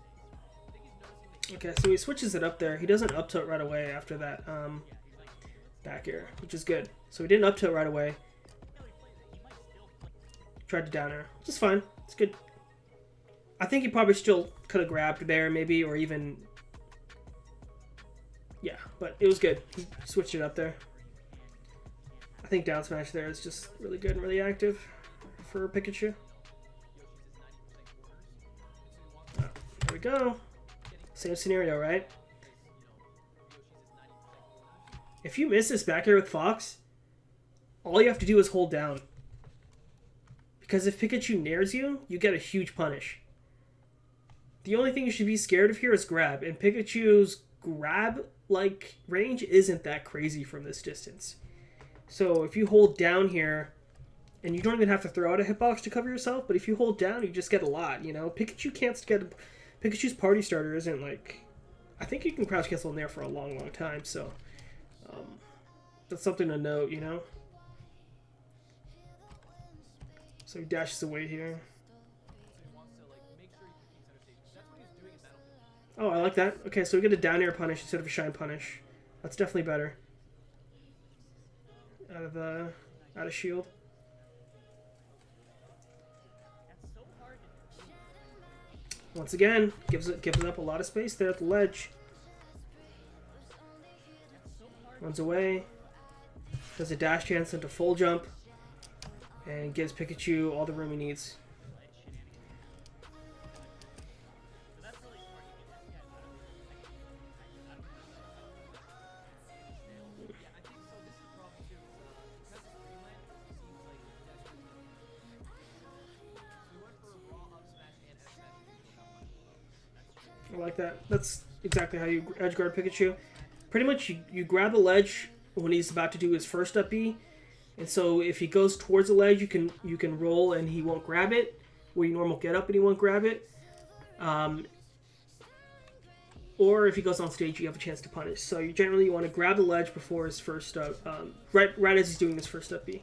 I think he's noticing Okay, so he switches it up there. He doesn't up tilt right away after that Yeah, he's like, back air, which is good. So he didn't up tilt right away. how he plays it. He might still play. Tried to down air, which is fine. It's good. I think he probably still could have grabbed there, maybe, or even... Yeah, but it was good. He switched it up there. I think down smash there is just really good and really active for Pikachu. There we go. Same scenario, right? If you miss this back air with Fox, all you have to do is hold down. Because if Pikachu nairs you, you get a huge punish. The only thing you should be scared of here is grab, and Pikachu's grab like range isn't that crazy from this distance. So if you hold down here, and you don't even have to throw out a hitbox to cover yourself, but if you hold down, you just get a lot, you know? Pikachu's party starter isn't like... I think you can crouch cancel in there for a long, long time, so... that's something to note, you know? So he dashes away here. Oh, I like that. Okay, so we get a down air punish instead of a shine punish. That's definitely better. Out of shield. Once again, gives it up a lot of space there at the ledge. Runs away. Does a dash chance into full jump. And gives Pikachu all the room he needs. I like that. That's exactly how you edge guard Pikachu. Pretty much you grab the ledge when he's about to do his first up B, and so if he goes towards the ledge, you can roll and he won't grab it. where you normal get up and you won't grab it. Or if he goes on stage, you have a chance to punish. So you generally want to grab the ledge before his first up, right as he's doing his first up B.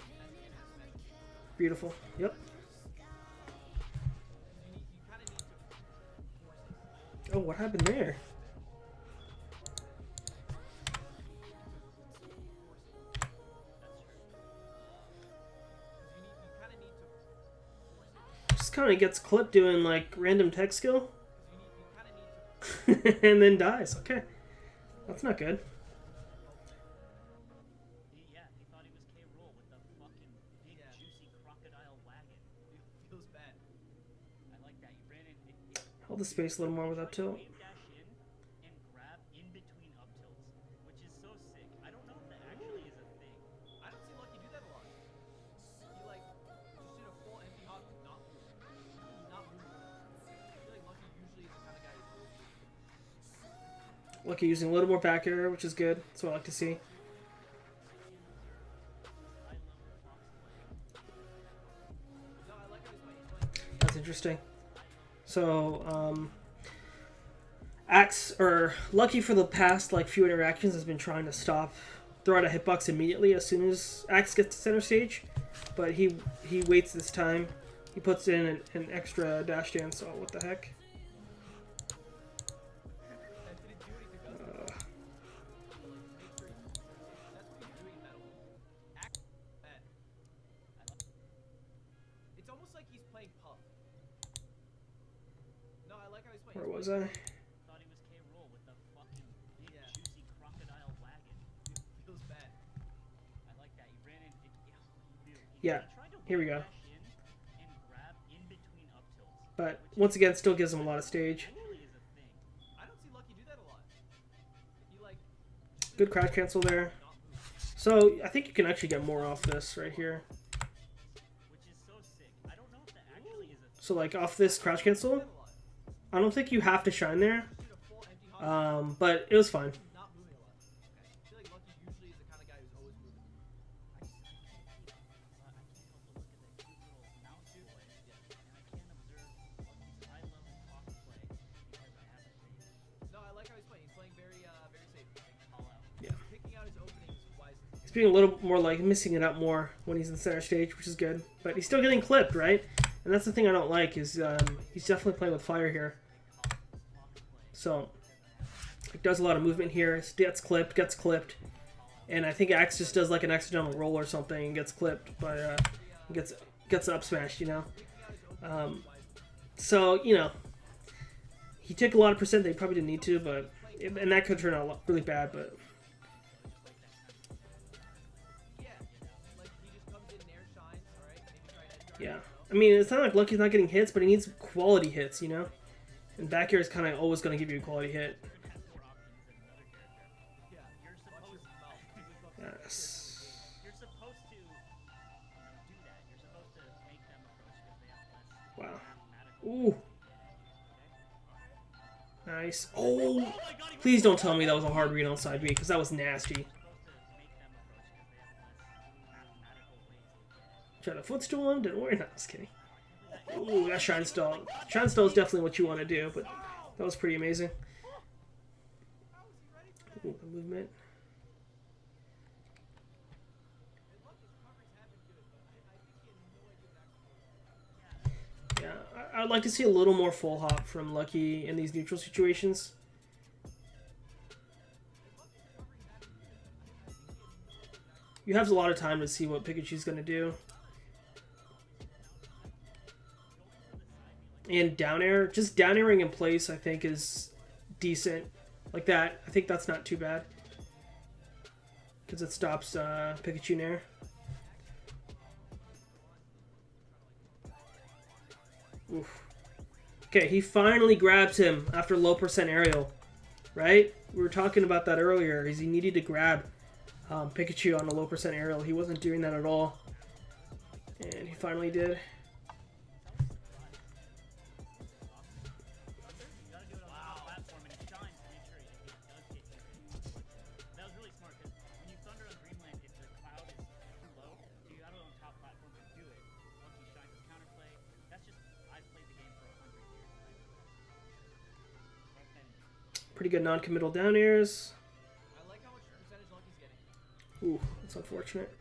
Beautiful. Yep. Oh, what happened there? Just kind of gets clipped doing like random tech skill. And then dies. Okay. That's not good. Yeah, he thought he was K. Rool with the fucking big juicy crocodile wagon. Feels bad. I like that. You ran in. Hold the space a little more with up tilt. Wave dash in and grab in between up tilts, which is so sick. I don't know if that actually is a thing. I don't see Lucky do that a lot. He like just did a full empty hop, not moving. I feel like Lucky usually is the kind of guy who's always moving. Lucky using a little more back air, which is good. That's what I like to see. No, I like how he's playing. That's interesting. So, Lucky for the past like few interactions has been trying to throw out a hitbox immediately as soon as Axe gets to center stage, but he waits this time. He puts in an extra dash dance. Oh, what the heck? It's almost like he's playing Puff. No, I like how he's playing. Where was I? Thought he was K. Rool with the fucking big Yeah. juicy crocodile wagon. Feels bad. I like that. You ran in. Yeah. Tried to Here we wave go. dash in and grab in between up tilts. But once again, still gives him a lot of stage. Totally is a thing. I don't see Lucky do that a lot. He like Good crouch cancel there. not move. So I think you can actually get more off this right here. Which is so sick. I don't know if that actually is a thing. So like off this crouch cancel, A lot. I don't think you have to shine there, Did a full empty hop, but it was fine. not moving a lot. Okay. I feel like Lucky usually is the kind of guy who's always moving. I can't help but look at that cute little mount suit, and I can't observe Lucky's high level cock play because I have a shade. No, I like how he's playing. He's playing very safe. Call out. Yeah. Picking out his openings wisely. He's being a little more like missing it up more when he's in the center stage, which is good. But he's still getting clipped, right? And that's the thing I don't like is he's definitely playing with fire here. So he does a lot of movement here. Gets clipped, and I think Axe just does like an accidental roll or something and gets clipped by gets up smashed, you know. So you know he took a lot of percent that he probably didn't need to, but and that could turn out really bad, but. Yeah. Like he just comes in and air shines, alright? Maybe try an edge guard. Yeah, I mean, it's not like Lucky's not getting hits, but he needs quality hits, you know? And back air is kind of always going to give you a quality hit. Yeah. You're supposed Yes. you're supposed to do that. You're supposed to make them approach because they have less Wow. mathematical. Ooh. Nice. Oh, please don't tell me that was a hard read on side B, because that was nasty. Tried to footstool him, didn't work. No, just kidding. Ooh, that shine stall. Shine stall is definitely what you want to do, but that was pretty amazing. Ooh, the movement. Yeah, I'd like to see a little more full hop from Lucky in these neutral situations. You have a lot of time to see what Pikachu's going to do. And down air, just down airing in place, I think is decent. Like that, I think that's not too bad. Because it stops Pikachu nair. Oof. Okay, he finally grabs him after low percent aerial. Right? We were talking about that earlier, is he needed to grab Pikachu on a low percent aerial. He wasn't doing that at all. And he finally did. Pretty good non-committal down airs. I like how much percentage Lucky's getting. Ooh, that's unfortunate.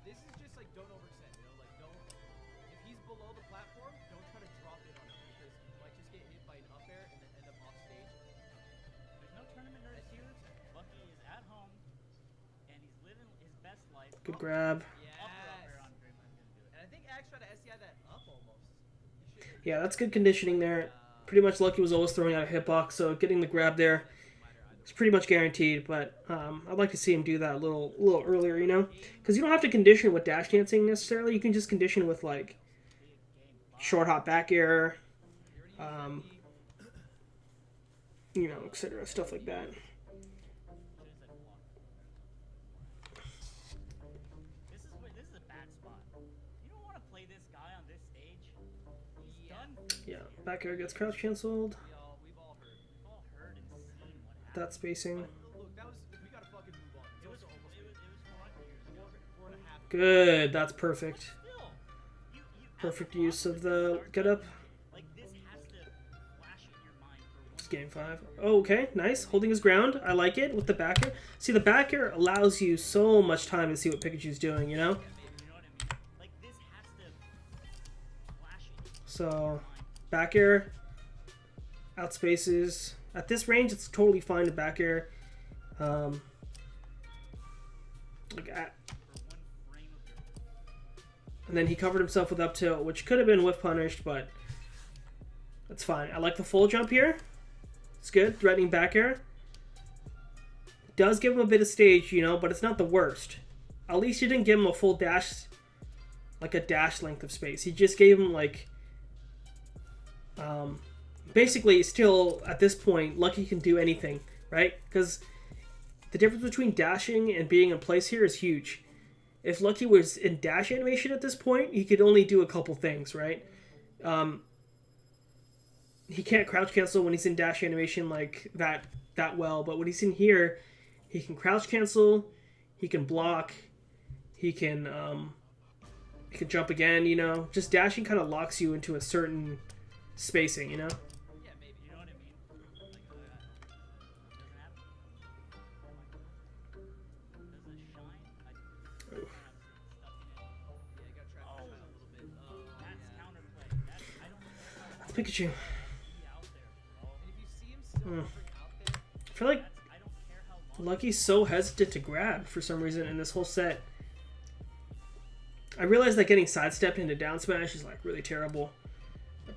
This is just like don't overextend, you know, like don't. If he's below the platform, don't try to drop in on him because you might just get hit by an up air and then end up off stage. There's no tournament nerves here. Lucky is at home, and he's living his best life. Good grab. Yes. On Draymond's gonna do it. And I think Axe tried to SDI that up almost. Yeah, that's good conditioning there. Pretty much Lucky was always throwing out a hitbox, so getting the grab there is pretty much guaranteed. But I'd like to see him do that a little earlier, you know, because you don't have to condition with dash dancing necessarily. You can just condition with like short hop back air, you know, etc. Stuff like that. This is a bad spot. You don't want to play this guy on this stage. He's done. Yeah, back air gets crouch canceled. We've all heard. We've all heard and seen what happened. That spacing. Look, that was. We gotta fucking move on. It was 4 years ago. 4.5. Good, that's perfect. Still, you Perfect use of the get up. like this has to flash in your mind for It's game 5. Oh, okay, nice. Holding his ground. I like it with the back air. See, the back air allows you so much time to see what Pikachu's doing, you know? you know what I mean? Like this has to flash in your So, back air, out spaces. At this range, it's totally fine to back air. Like for one frame of your and then he covered himself with up tilt, which could have been whiff punished, but that's fine. I like the full jump here. It's good. Threatening back air. Does give him a bit of stage, you know, but it's not the worst. At least you didn't give him a full dash, like a dash length of space. He just gave him like, basically still at this point, Lucky can do anything, right? Because the difference between dashing and being in place here is huge. If Lucky was in dash animation at this point, he could only do a couple things, right? He can't crouch cancel when he's in dash animation like that well, but when he's in here, he can crouch cancel, he can block, he can jump again, you know? Just dashing kind of locks you into a certain spacing, you know? Yeah, maybe. You know what I mean? Like, doesn't happen. Does it shine? I Oof. Yeah, you gotta try to push it a little bit. That's Yeah. counterplay. That's, I don't care how Pikachu. long he's out there, bro. And if you see him still hovering out there, I feel like That's, I don't care how long. Lucky's so hesitant to grab for some reason in this whole set. I realize that getting sidestepped into down smash is like really terrible.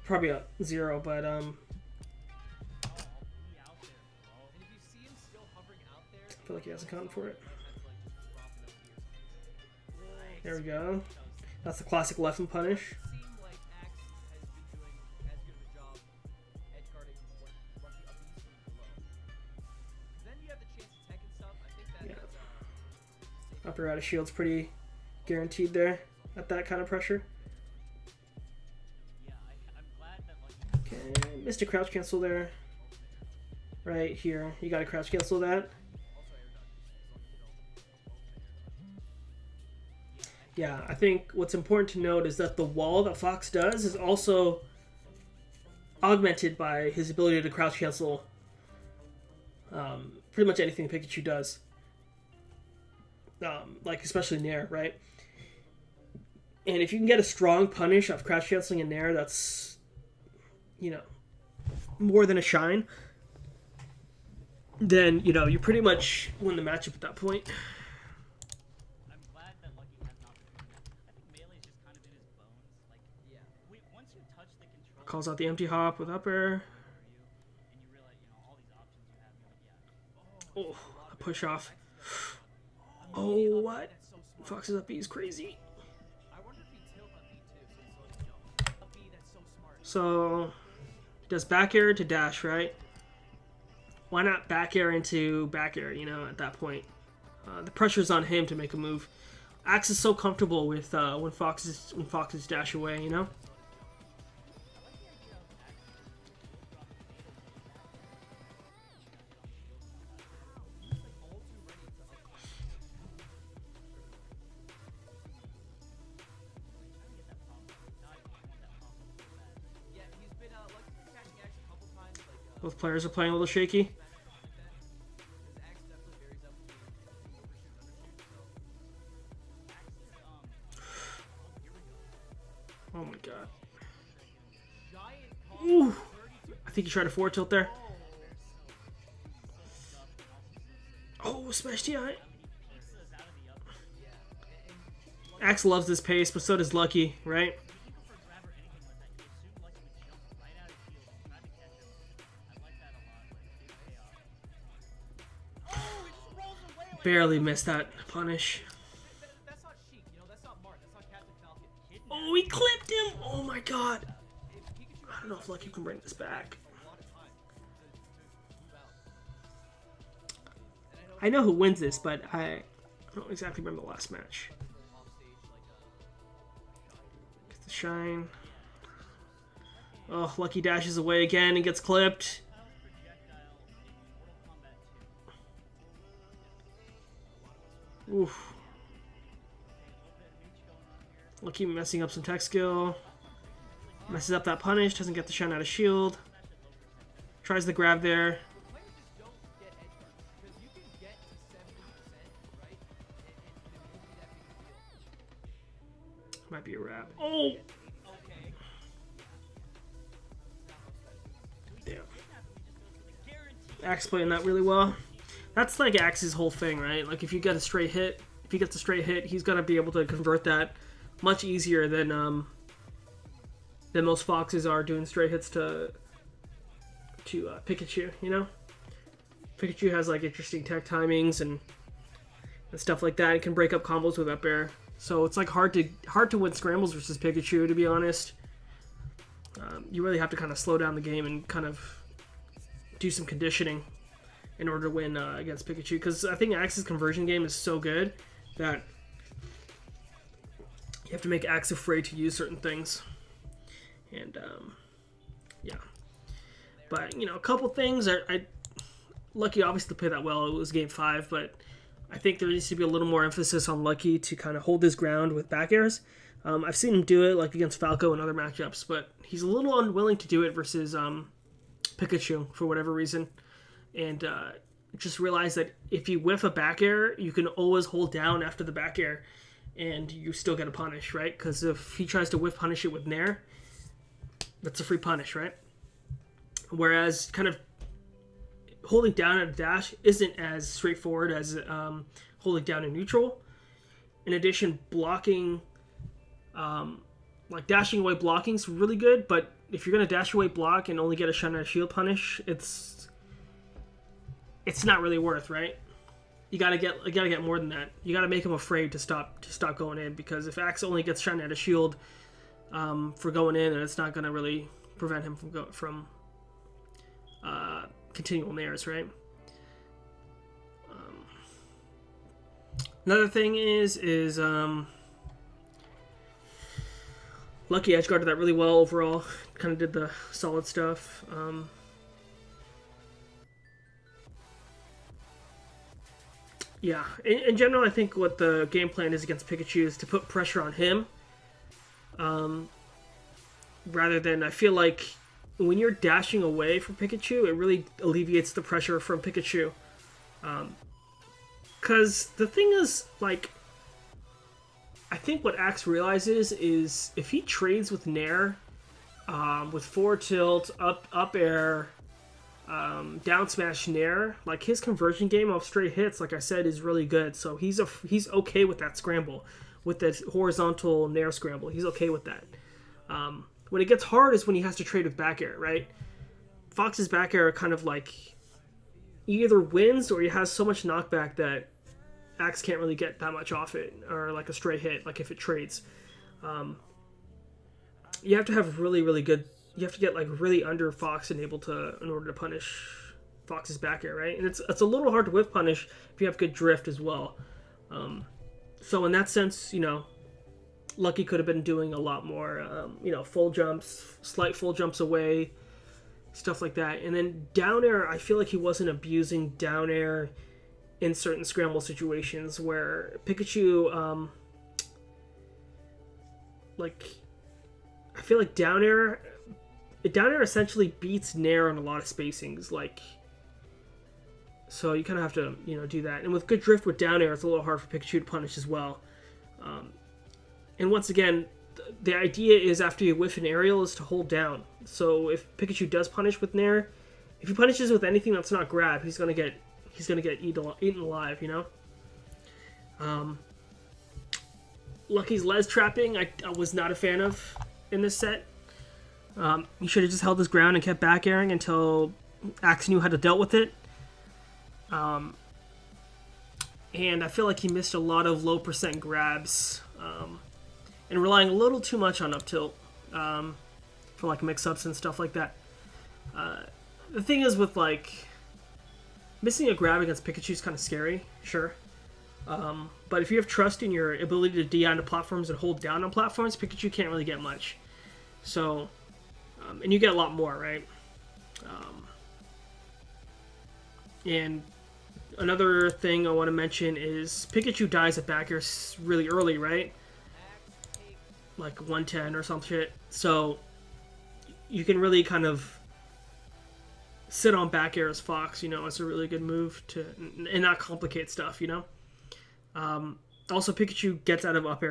Probably a 0, but I'll be out there, bro. and if you see him still hovering out there, I feel like he hasn't counted for it. like There we go. That's the classic left and punish. it seemed like Axe has been doing as good of a job edge guarding what Lucky up and below. Then you have the chance to tech and stuff. I think that Yeah. that's safe. Upper out of shield's pretty guaranteed there at that kind of pressure. Yeah, I'm glad that Lucky Okay, missed a crouch cancel there. Right here. You gotta crouch cancel that. Yeah, I think what's important to note is that the wall that Fox does is also augmented by his ability to crouch cancel pretty much anything Pikachu does. Like especially Nair, right? And if you can get a strong punish of crouch canceling in Nair, that's, you know, more than a shine, then, you know, you pretty much win the matchup at that point. I'm glad that Lucky has not been doing that. I think Melee's just kind of in his bones. Like, once you touch the control, Calls out the empty hop with up air. and you realize, you know, all these options you have, you're like, yeah. Oh, a push off. Oh, what? Fox's up B is crazy. I wonder if he tilt on B too. So it's like, you know, up B, that's so smart. So, he does back air to dash, right? Why not back air into back air, you know, at that point? The pressure's on him to make a move. Axe is so comfortable with when foxes dash away, you know? Yeah, he's been Lucky's been catching Axe a couple times, like Both players are playing a little shaky. Oh my god. Ooh. I think he tried a forward tilt there. Oh, smash DI. Axe loves this pace, but so does Lucky, right? Barely missed that punish. That's not chic, you know, that's not Mark, that's not Captain Falcon. Oh, he clipped him! Oh my god. I don't know if Lucky can bring this back. I know who wins this, but I don't exactly remember the last match. Get the shine. Oh, Lucky dashes away again and gets clipped. Oof. Lucky messing up some tech skill. Messes up that punish, doesn't get the shine out of shield. Tries the grab there. Might be a wrap. Oh! Damn. Axe playing that really well. That's like Axe's whole thing, right? Like if you get a straight hit, if he gets a straight hit, he's gonna be able to convert that much easier than most Foxes are doing straight hits to Pikachu, you know? Pikachu has like interesting tech timings and stuff like that. It can break up combos with up air. So it's like hard to win scrambles versus Pikachu, to be honest. You really have to kind of slow down the game and kind of do some conditioning in order to win against Pikachu. Because I think Axe's conversion game is so good that you have to make Axe afraid to use certain things. And yeah. But, you know, a couple things. Lucky obviously played that well. It was game 5, but I think there needs to be a little more emphasis on Lucky to kind of hold his ground with back airs. I've seen him do it like against Falco and other matchups, but he's a little unwilling to do it versus Pikachu for whatever reason. And just realize that if you whiff a back air, you can always hold down after the back air and you still get a punish, right? Because if he tries to whiff punish it with Nair, that's a free punish, right? Whereas kind of holding down at a dash isn't as straightforward as holding down in neutral. In addition, blocking, like dashing away blocking is really good, but if you're going to dash away block and only get a shine out of shield punish, it's not really worth, right? You gotta get more than that. You gotta make him afraid to stop going in, because if Axe only gets shine out of shield for going in, and it's not gonna really prevent him from continual nairs, right? Another thing is Lucky edge guarded that really well overall. Kind of did the solid stuff. Yeah, in general, I think what the game plan is against Pikachu is to put pressure on him. Rather than, I feel like when you're dashing away from Pikachu, it really alleviates the pressure from Pikachu. Because the thing is, like, I think what Axe realizes is if he trades with Nair, with forward tilt, up air, down smash Nair, like his conversion game off straight hits, like I said, is really good. So he's okay with that scramble, with that horizontal Nair scramble. He's okay with that. When it gets hard is when he has to trade with back air, right? Fox's back air kind of like he either wins or he has so much knockback that Axe can't really get that much off it, or like a straight hit, like if it trades. You have to have really good. You have to get like really under Fox in order to punish Fox's back air, right? And it's a little hard to whiff punish if you have good drift as well. So in that sense, you know, Lucky could have been doing a lot more, you know, full jumps, slight full jumps away, stuff like that. And then down air, I feel like he wasn't abusing down air in certain scramble situations where Pikachu, like, I feel like down air down air essentially beats nair on a lot of spacings, like, so you kind of have to, you know, do that. And with good drift with down air, it's a little hard for Pikachu to punish as well. And once again, the idea is after you whiff an aerial is to hold down. So if Pikachu does punish with nair, if he punishes with anything that's not grab, he's gonna get eaten alive, you know. Lucky's les trapping, I was not a fan of in this set. He should have just held his ground and kept back airing until Axe knew how to deal with it. And I feel like he missed a lot of low percent grabs, and relying a little too much on up tilt for like mix-ups and stuff like that. The thing is with like missing a grab against Pikachu is kind of scary, sure. But if you have trust in your ability to DI onto platforms and hold down on platforms, Pikachu can't really get much. So, and you get a lot more, right? And another thing I want to mention is Pikachu dies at back air really early, right? Like 110 or some shit. So you can really kind of sit on back air as Fox, you know, it's a really good move to and not complicate stuff, you know. Also, Pikachu gets out of up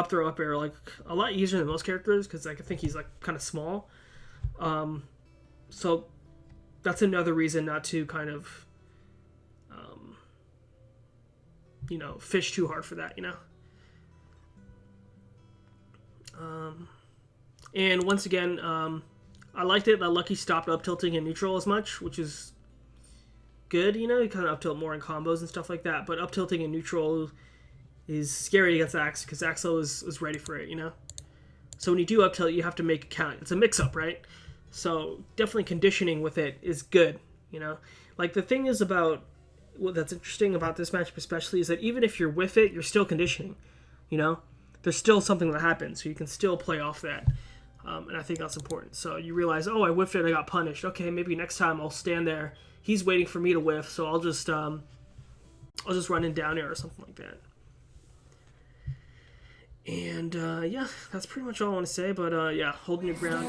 throw up air like a lot easier than most characters because like, I think he's like kind of small. So that's another reason not to kind of you know, fish too hard for that, you know. And once again, I liked it that Lucky stopped up tilting in neutral as much, which is good, you know. You kind of up tilt more in combos and stuff like that, but up tilting in neutral is scary against Axe because Axel is ready for it, you know. So when you do up tilt, you have to make a count. It's a mix up, right? So definitely conditioning with it is good, you know. Like the thing is about what that's interesting about this matchup especially is that even if you're with it, you're still conditioning, you know. There's still something that happens, so you can still play off that. And I think that's important. So you realize, oh, I whiffed it, I got punished. Okay, maybe next time I'll stand there. He's waiting for me to whiff, so I'll just run in down air or something like that. And yeah, that's pretty much all I want to say. But yeah, holding your ground.